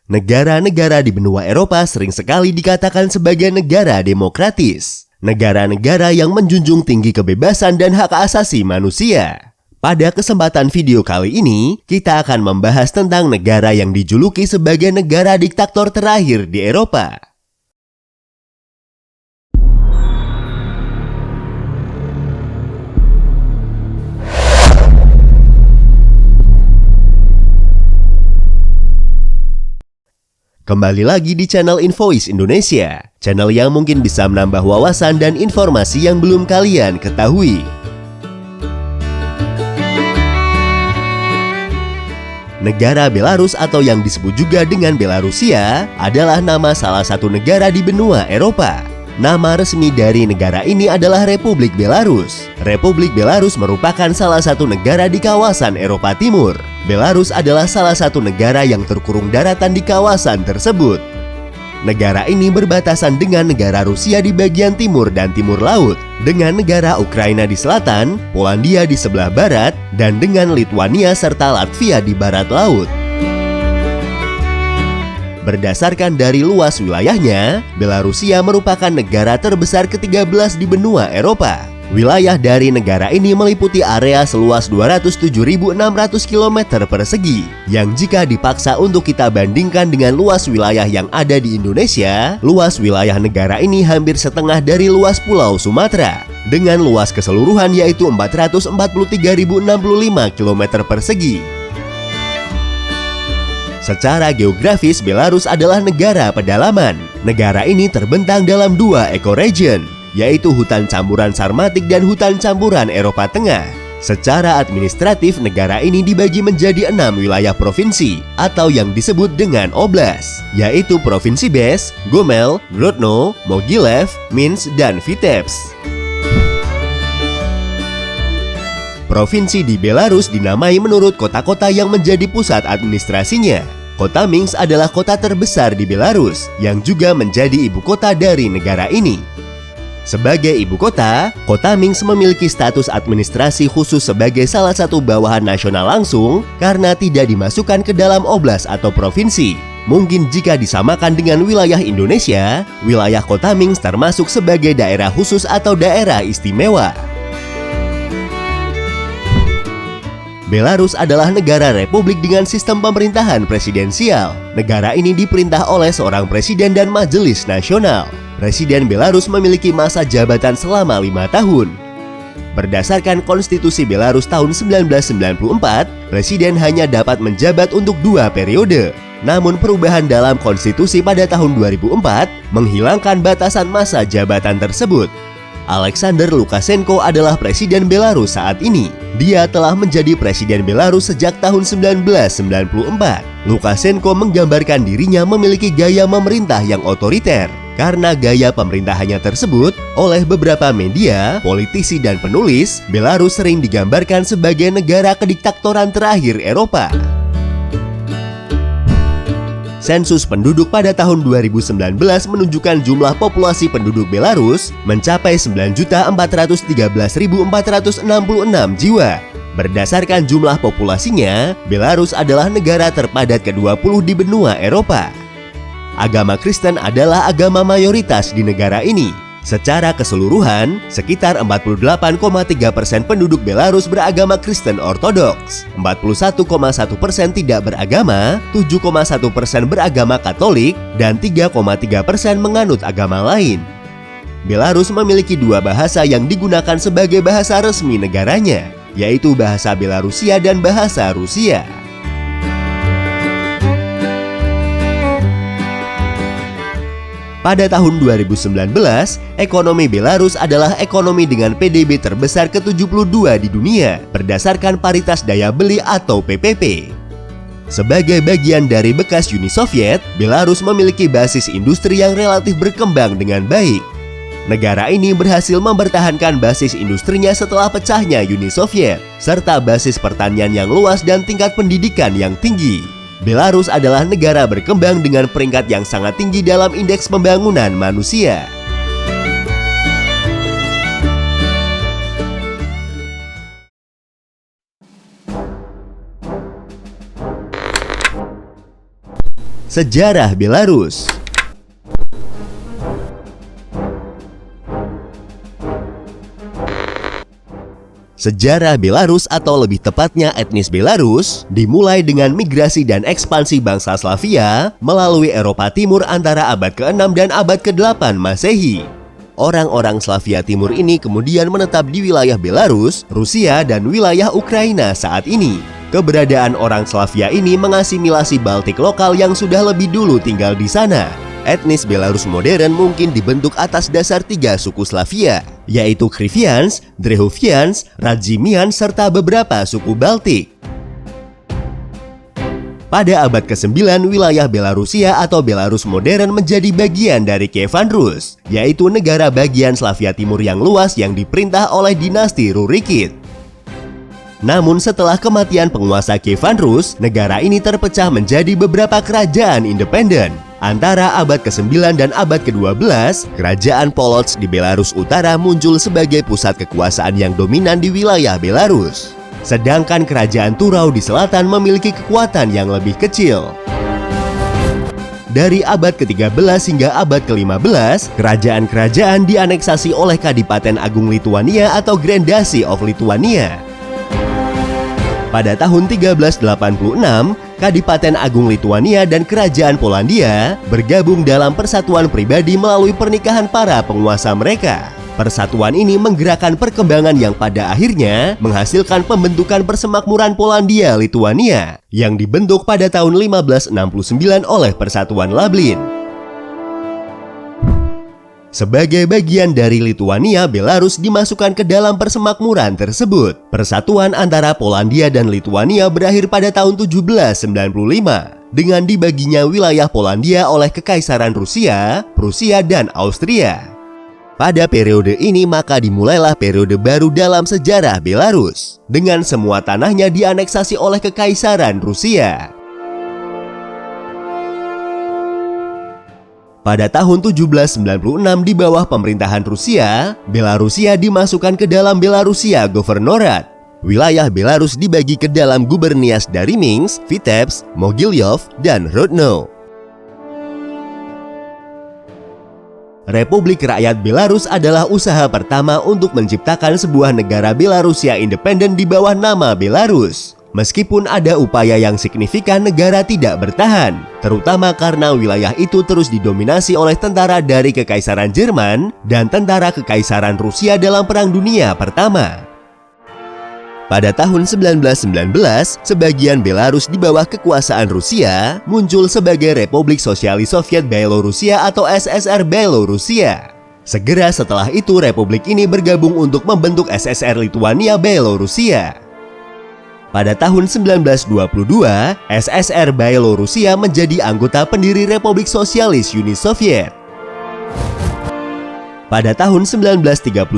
Negara-negara di benua Eropa sering sekali dikatakan sebagai negara demokratis. Negara-negara yang menjunjung tinggi kebebasan dan hak asasi manusia. Pada kesempatan video kali ini, kita akan membahas tentang negara yang dijuluki sebagai negara diktator terakhir di Eropa. Kembali lagi di channel Invoice Indonesia, channel yang mungkin bisa menambah wawasan dan informasi yang belum kalian ketahui. Negara Belarus atau yang disebut juga dengan Belarusia adalah nama salah satu negara di benua Eropa. Nama resmi dari negara ini adalah Republik Belarus. Republik Belarus merupakan salah satu negara di kawasan Eropa Timur. Belarus adalah salah satu negara yang terkurung daratan di kawasan tersebut. Negara ini berbatasan dengan negara Rusia di bagian timur dan timur laut, dengan negara Ukraina di selatan, Polandia di sebelah barat, dan dengan Lithuania serta Latvia di barat laut. Berdasarkan dari luas wilayahnya, Belarusia merupakan negara terbesar ke-13 di benua Eropa. Wilayah dari negara ini meliputi area seluas 207.600 km persegi, yang jika dipaksa untuk kita bandingkan dengan luas wilayah yang ada di Indonesia, luas wilayah negara ini hampir setengah dari luas Pulau Sumatera, dengan luas keseluruhan yaitu 443.065 km persegi. Secara geografis, Belarus adalah negara pedalaman. Negara ini terbentang dalam dua ekoregion, yaitu hutan campuran Sarmatik dan hutan campuran Eropa Tengah. Secara administratif, negara ini dibagi menjadi 6 wilayah provinsi, atau yang disebut dengan oblast, yaitu Provinsi Bes, Gomel, Grodno, Mogilev, Minsk, dan Vitebsk. Provinsi di Belarus dinamai menurut kota-kota yang menjadi pusat administrasinya. Kota Minsk adalah kota terbesar di Belarus, yang juga menjadi ibu kota dari negara ini. Sebagai ibu kota, kota Minsk memiliki status administrasi khusus sebagai salah satu bawahan nasional langsung karena tidak dimasukkan ke dalam oblast atau provinsi. Mungkin jika disamakan dengan wilayah Indonesia, wilayah kota Minsk termasuk sebagai daerah khusus atau daerah istimewa. Belarus adalah negara republik dengan sistem pemerintahan presidensial. Negara ini diperintah oleh seorang presiden dan majelis nasional. Presiden Belarus memiliki masa jabatan selama 5 tahun. Berdasarkan konstitusi Belarus tahun 1994, presiden hanya dapat menjabat untuk 2 periode. Namun perubahan dalam konstitusi pada tahun 2004 menghilangkan batasan masa jabatan tersebut. Alexander Lukashenko adalah presiden Belarus saat ini. Dia telah menjadi presiden Belarus sejak tahun 1994. Lukashenko menggambarkan dirinya memiliki gaya memerintah yang otoriter. Karena gaya pemerintahannya tersebut, oleh beberapa media, politisi, dan penulis, Belarus sering digambarkan sebagai negara kediktatoran terakhir Eropa. Sensus penduduk pada tahun 2019 menunjukkan jumlah populasi penduduk Belarus mencapai 9.413.466 jiwa. Berdasarkan jumlah populasinya, Belarus adalah negara terpadat ke-20 di benua Eropa. Agama Kristen adalah agama mayoritas di negara ini. Secara keseluruhan, sekitar 48,3% penduduk Belarus beragama Kristen Ortodoks, 41,1% tidak beragama, 7,1% beragama Katolik, dan 3,3% menganut agama lain. Belarus memiliki 2 bahasa yang digunakan sebagai bahasa resmi negaranya, yaitu bahasa Belarusia dan bahasa Rusia. Pada tahun 2019, ekonomi Belarus adalah ekonomi dengan PDB terbesar ke-72 di dunia berdasarkan paritas daya beli atau PPP. Sebagai bagian dari bekas Uni Soviet, Belarus memiliki basis industri yang relatif berkembang dengan baik. Negara ini berhasil mempertahankan basis industrinya setelah pecahnya Uni Soviet, serta basis pertanian yang luas dan tingkat pendidikan yang tinggi. Belarus adalah negara berkembang dengan peringkat yang sangat tinggi dalam indeks pembangunan manusia. Sejarah Belarus. Sejarah Belarus atau lebih tepatnya etnis Belarus dimulai dengan migrasi dan ekspansi bangsa Slavia melalui Eropa Timur antara abad ke-6 dan abad ke-8 Masehi. Orang-orang Slavia Timur ini kemudian menetap di wilayah Belarus, Rusia, dan wilayah Ukraina saat ini. Keberadaan orang Slavia ini mengasimilasi Baltik lokal yang sudah lebih dulu tinggal di sana. Etnis Belarus modern mungkin dibentuk atas dasar 3 suku Slavia, yaitu Krivians, Drehovians, Radzimians, serta beberapa suku Baltik. Pada abad ke-9, wilayah Belarusia atau Belarus modern menjadi bagian dari Kievan Rus, yaitu negara bagian Slavia Timur yang luas yang diperintah oleh dinasti Rurikid. Namun setelah kematian penguasa Kievan Rus, negara ini terpecah menjadi beberapa kerajaan independen. Antara abad ke-9 dan abad ke-12, kerajaan Polotsk di Belarus Utara muncul sebagai pusat kekuasaan yang dominan di wilayah Belarus. Sedangkan kerajaan Turau di selatan memiliki kekuatan yang lebih kecil. Dari abad ke-13 hingga abad ke-15, kerajaan-kerajaan dianeksasi oleh Kadipaten Agung Lituania atau Grand Duchy of Lithuania. Pada tahun 1386, Kadipaten Agung Lituania dan Kerajaan Polandia bergabung dalam persatuan pribadi melalui pernikahan para penguasa mereka. Persatuan ini menggerakkan perkembangan yang pada akhirnya menghasilkan pembentukan Persemakmuran Polandia-Lituania yang dibentuk pada tahun 1569 oleh Persatuan Lublin. Sebagai bagian dari Lituania, Belarus dimasukkan ke dalam persemakmuran tersebut. Persatuan antara Polandia dan Lituania berakhir pada tahun 1795 dengan dibaginya wilayah Polandia oleh Kekaisaran Rusia, Prusia, dan Austria. Pada periode ini maka dimulailah periode baru dalam sejarah Belarus, dengan semua tanahnya dianeksasi oleh Kekaisaran Rusia. Pada tahun 1796 di bawah pemerintahan Rusia, Belarusia dimasukkan ke dalam Belarusia Governorat. Wilayah Belarus dibagi ke dalam gubernias dari Minsk, Vitebsk, Mogilyov, dan Rodno. Republik Rakyat Belarus adalah usaha pertama untuk menciptakan sebuah negara Belarusia independen di bawah nama Belarus. Meskipun ada upaya yang signifikan, negara tidak bertahan, terutama karena wilayah itu terus didominasi oleh tentara dari Kekaisaran Jerman dan tentara Kekaisaran Rusia dalam Perang Dunia Pertama. Pada tahun 1919, sebagian Belarus di bawah kekuasaan Rusia muncul sebagai Republik Sosialis Soviet Belarusia atau SSR Belarusia. Segera setelah itu, republik ini bergabung untuk membentuk SSR Lituania Belarusia. Pada tahun 1922, SSR Belarusia menjadi anggota pendiri Republik Sosialis Uni Soviet. Pada tahun 1939,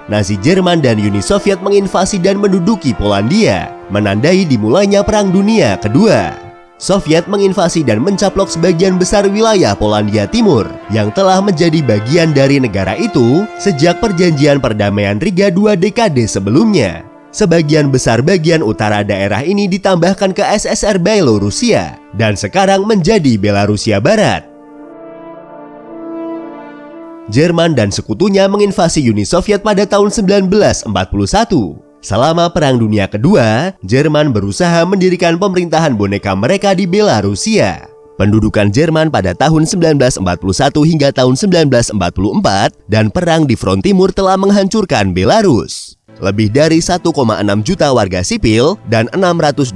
Nazi Jerman dan Uni Soviet menginvasi dan menduduki Polandia, menandai dimulainya Perang Dunia Kedua. Soviet menginvasi dan mencaplok sebagian besar wilayah Polandia Timur yang telah menjadi bagian dari negara itu sejak Perjanjian Perdamaian Riga 2 dekade sebelumnya. Sebagian besar bagian utara daerah ini ditambahkan ke SSR Belarusia dan sekarang menjadi Belarusia Barat. Jerman dan sekutunya menginvasi Uni Soviet pada tahun 1941. Selama Perang Dunia Kedua, Jerman berusaha mendirikan pemerintahan boneka mereka di Belarusia. Pendudukan Jerman pada tahun 1941 hingga tahun 1944 dan perang di front timur telah menghancurkan Belarus. Lebih dari 1,6 juta warga sipil dan 620.000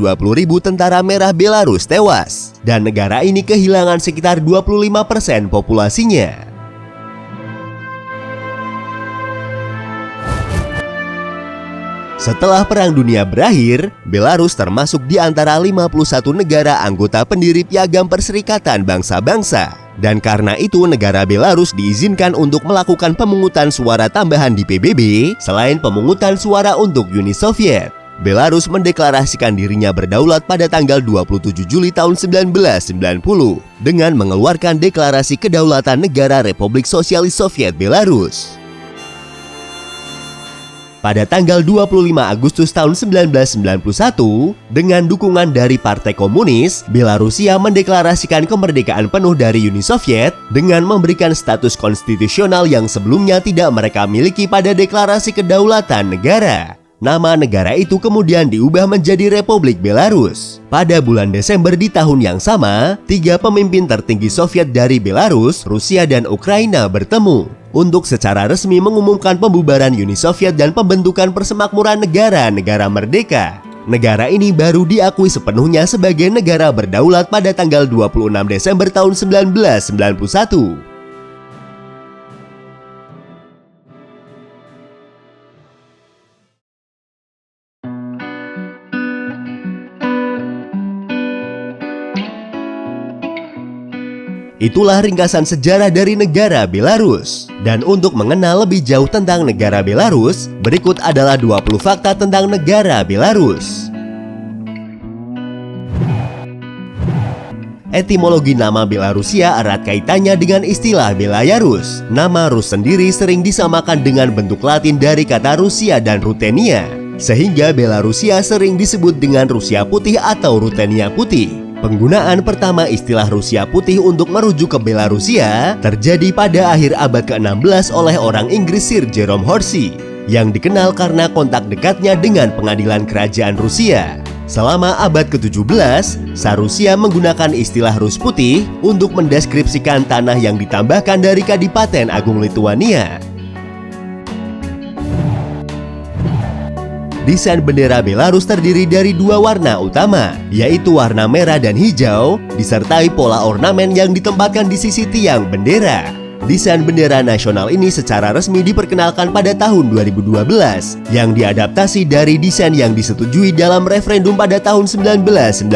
tentara merah Belarus tewas, dan negara ini kehilangan sekitar 25% populasinya. Setelah Perang Dunia berakhir, Belarus termasuk di antara 51 negara anggota pendiri Piagam Perserikatan Bangsa-Bangsa. Dan karena itu negara Belarus diizinkan untuk melakukan pemungutan suara tambahan di PBB selain pemungutan suara untuk Uni Soviet. Belarus mendeklarasikan dirinya berdaulat pada tanggal 27 Juli tahun 1990 dengan mengeluarkan Deklarasi Kedaulatan Negara Republik Sosialis Soviet Belarus. pada tanggal 25 Agustus tahun 1991, dengan dukungan dari Partai Komunis, Belarusia mendeklarasikan kemerdekaan penuh dari Uni Soviet dengan memberikan status konstitusional yang sebelumnya tidak mereka miliki pada deklarasi kedaulatan negara. Nama negara itu kemudian diubah menjadi Republik Belarus. Pada bulan Desember di tahun yang sama, 3 pemimpin tertinggi Soviet dari Belarus, Rusia, dan Ukraina bertemu untuk secara resmi mengumumkan pembubaran Uni Soviet dan pembentukan Persemakmuran Negara-Negara Merdeka. Negara ini baru diakui sepenuhnya sebagai negara berdaulat pada tanggal 26 Desember tahun 1991. Itulah ringkasan sejarah dari negara Belarus. Dan untuk mengenal lebih jauh tentang negara Belarus, berikut adalah 20 fakta tentang negara Belarus. Etimologi nama Belarusia erat kaitannya dengan istilah Belayarus. Nama Rus sendiri sering disamakan dengan bentuk Latin dari kata Rusia dan Rutenia, sehingga Belarusia sering disebut dengan Rusia Putih atau Rutenia Putih. Penggunaan pertama istilah Rusia Putih untuk merujuk ke Belarusia terjadi pada akhir abad ke-16 oleh orang Inggris Sir Jerome Horsey, yang dikenal karena kontak dekatnya dengan pengadilan kerajaan Rusia. Selama abad ke-17, Sarusia menggunakan istilah Rus Putih untuk mendeskripsikan tanah yang ditambahkan dari Kadipaten Agung Lituania. Desain bendera Belarus terdiri dari 2 warna utama, yaitu warna merah dan hijau, disertai pola ornamen yang ditempatkan di sisi tiang bendera. Desain bendera nasional ini secara resmi diperkenalkan pada tahun 2012, yang diadaptasi dari desain yang disetujui dalam referendum pada tahun 1995.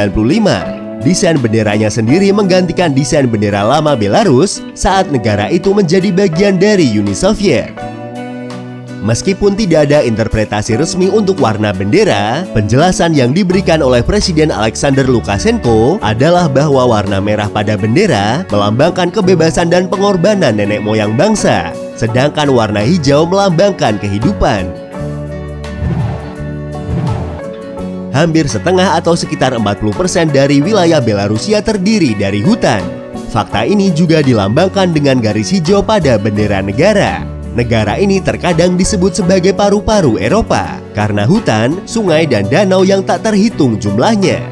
Desain benderanya sendiri menggantikan desain bendera lama Belarus saat negara itu menjadi bagian dari Uni Soviet. Meskipun tidak ada interpretasi resmi untuk warna bendera, penjelasan yang diberikan oleh Presiden Alexander Lukashenko adalah bahwa warna merah pada bendera melambangkan kebebasan dan pengorbanan nenek moyang bangsa, sedangkan warna hijau melambangkan kehidupan. Hampir setengah atau sekitar 40% dari wilayah Belarusia terdiri dari hutan. Fakta ini juga dilambangkan dengan garis hijau pada bendera negara. Negara ini terkadang disebut sebagai paru-paru Eropa karena hutan, sungai, dan danau yang tak terhitung jumlahnya.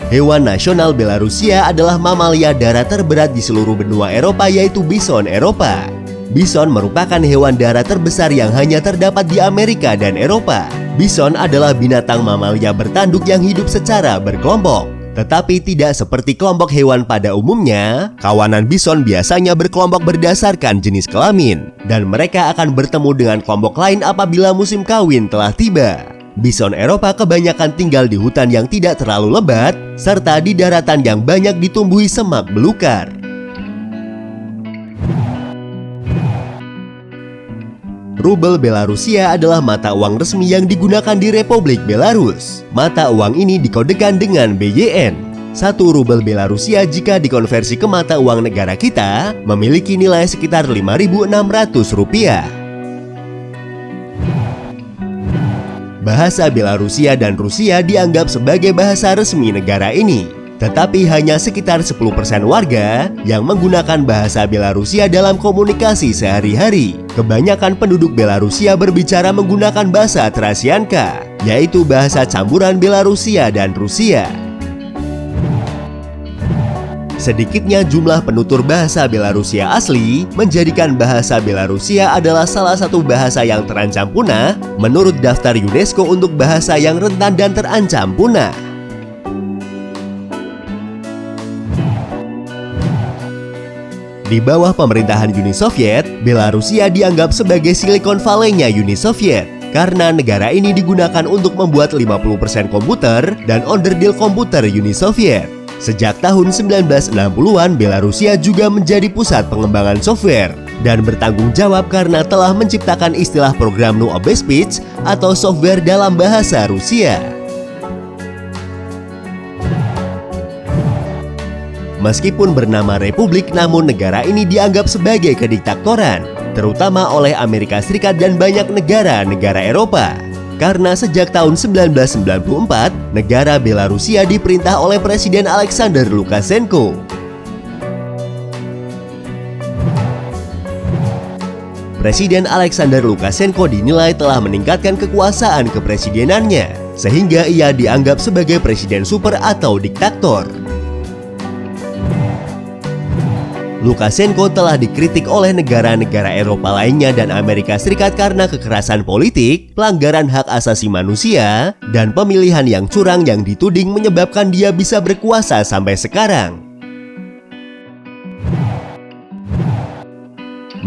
Hewan nasional Belarusia adalah mamalia darat terberat di seluruh benua Eropa, yaitu bison Eropa. Bison merupakan hewan darat terbesar yang hanya terdapat di Amerika dan Eropa. Bison adalah binatang mamalia bertanduk yang hidup secara berkelompok. Tetapi tidak seperti kelompok hewan pada umumnya, kawanan bison biasanya berkelompok berdasarkan jenis kelamin, dan mereka akan bertemu dengan kelompok lain apabila musim kawin telah tiba. Bison Eropa kebanyakan tinggal di hutan yang tidak terlalu lebat, serta di daratan yang banyak ditumbuhi semak belukar. Rubel Belarusia adalah mata uang resmi yang digunakan di Republik Belarus. Mata uang ini dikodekan dengan BYN. 1 rubel Belarusia jika dikonversi ke mata uang negara kita memiliki nilai sekitar Rp5.600. Bahasa Belarusia dan Rusia dianggap sebagai bahasa resmi negara ini. Tetapi hanya sekitar 10% warga yang menggunakan bahasa Belarusia dalam komunikasi sehari-hari. Kebanyakan penduduk Belarusia berbicara menggunakan bahasa Trasianka, yaitu bahasa campuran Belarusia dan Rusia. Sedikitnya jumlah penutur bahasa Belarusia asli menjadikan bahasa Belarusia adalah salah satu bahasa yang terancam punah menurut daftar UNESCO untuk bahasa yang rentan dan terancam punah. Di bawah pemerintahan Uni Soviet, Belarusia dianggap sebagai Silicon Valley-nya Uni Soviet karena negara ini digunakan untuk membuat 50% komputer dan onderdil komputer Uni Soviet. Sejak tahun 1960-an, Belarusia juga menjadi pusat pengembangan software dan bertanggung jawab karena telah menciptakan istilah program No Speech atau software dalam bahasa Rusia. Meskipun bernama republik, namun negara ini dianggap sebagai kediktatoran terutama oleh Amerika Serikat dan banyak negara-negara Eropa. Karena sejak tahun 1994, negara Belarusia diperintah oleh Presiden Alexander Lukashenko. Presiden Alexander Lukashenko dinilai telah meningkatkan kekuasaan kepresidenannya, sehingga ia dianggap sebagai presiden super atau diktator. Lukashenko telah dikritik oleh negara-negara Eropa lainnya dan Amerika Serikat karena kekerasan politik, pelanggaran hak asasi manusia, dan pemilihan yang curang yang dituding menyebabkan dia bisa berkuasa sampai sekarang.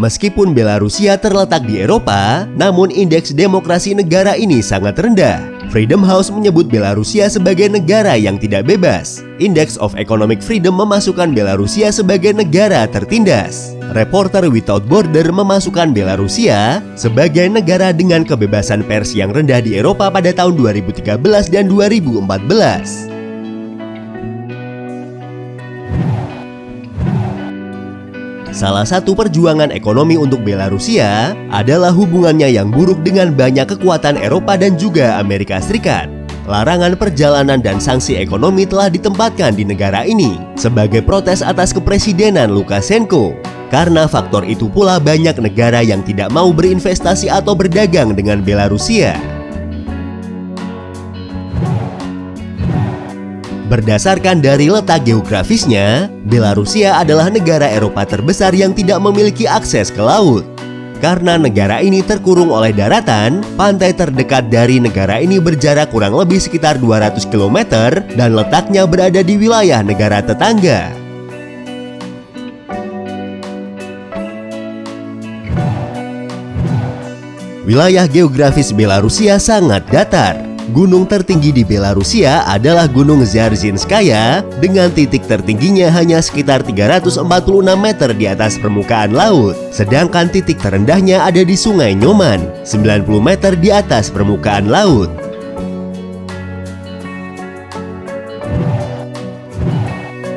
Meskipun Belarusia terletak di Eropa, namun indeks demokrasi negara ini sangat rendah. Freedom House menyebut Belarusia sebagai negara yang tidak bebas. Index of Economic Freedom memasukkan Belarusia sebagai negara tertindas. Reporter Without Border memasukkan Belarusia sebagai negara dengan kebebasan pers yang rendah di Eropa pada tahun 2013 dan 2014. Salah satu perjuangan ekonomi untuk Belarusia adalah hubungannya yang buruk dengan banyak kekuatan Eropa dan juga Amerika Serikat. Larangan perjalanan dan sanksi ekonomi telah ditempatkan di negara ini sebagai protes atas kepresidenan Lukashenko. Karena faktor itu pula banyak negara yang tidak mau berinvestasi atau berdagang dengan Belarusia. Berdasarkan dari letak geografisnya, Belarusia adalah negara Eropa terbesar yang tidak memiliki akses ke laut. Karena negara ini terkurung oleh daratan, pantai terdekat dari negara ini berjarak kurang lebih sekitar 200 km dan letaknya berada di wilayah negara tetangga. Wilayah geografis Belarusia sangat datar. Gunung tertinggi di Belarusia adalah Gunung Dzerzhinskaya dengan titik tertingginya hanya sekitar 346 meter di atas permukaan laut. Sedangkan titik terendahnya ada di Sungai Nyoman, 90 meter di atas permukaan laut.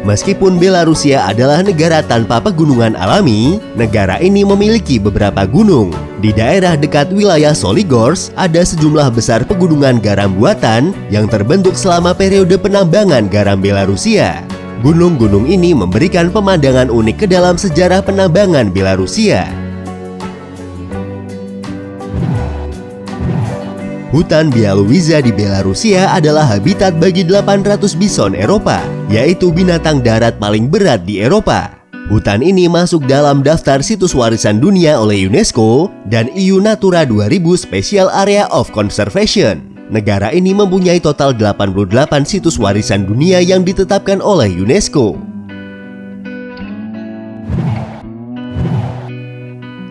Meskipun Belarusia adalah negara tanpa pegunungan alami, negara ini memiliki beberapa gunung. Di daerah dekat wilayah Soligorsk, ada sejumlah besar pegunungan garam buatan yang terbentuk selama periode penambangan garam Belarusia. Gunung-gunung ini memberikan pemandangan unik ke dalam sejarah penambangan Belarusia. Hutan Białowieża di Belarusia adalah habitat bagi 800 bison Eropa, yaitu binatang darat paling berat di Eropa. Hutan ini masuk dalam daftar situs warisan dunia oleh UNESCO dan EU Natura 2000 Special Area of Conservation. Negara ini mempunyai total 88 situs warisan dunia yang ditetapkan oleh UNESCO.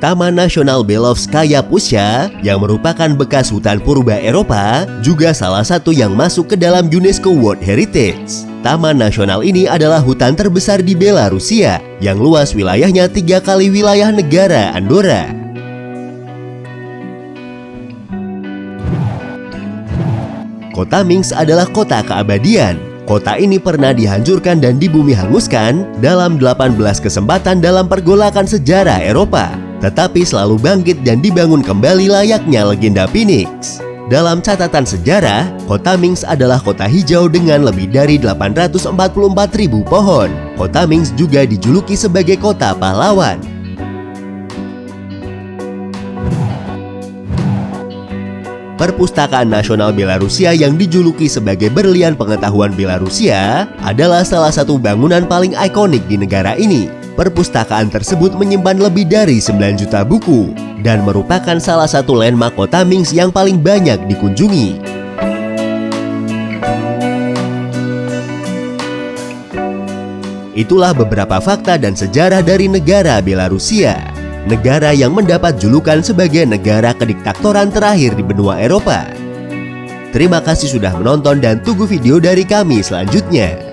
Taman Nasional Belovskaya Pushcha yang merupakan bekas hutan purba Eropa juga salah satu yang masuk ke dalam UNESCO World Heritage. Taman nasional ini adalah hutan terbesar di Belarusia yang luas wilayahnya 3 kali wilayah negara Andorra. Kota Minsk adalah kota keabadian. Kota ini pernah dihancurkan dan dibumi hanguskan dalam 18 kesempatan dalam pergolakan sejarah Eropa, tetapi selalu bangkit dan dibangun kembali layaknya legenda Phoenix. Dalam catatan sejarah, kota Minsk adalah kota hijau dengan lebih dari 844.000 pohon. Kota Minsk juga dijuluki sebagai kota pahlawan. Perpustakaan Nasional Belarusia yang dijuluki sebagai berlian pengetahuan Belarusia adalah salah satu bangunan paling ikonik di negara ini. Perpustakaan tersebut menyimpan lebih dari 9 juta buku dan merupakan salah satu landmark kota Minsk yang paling banyak dikunjungi. Itulah beberapa fakta dan sejarah dari negara Belarusia. Negara yang mendapat julukan sebagai negara kediktatoran terakhir di benua Eropa. Terima kasih sudah menonton dan tunggu video dari kami selanjutnya.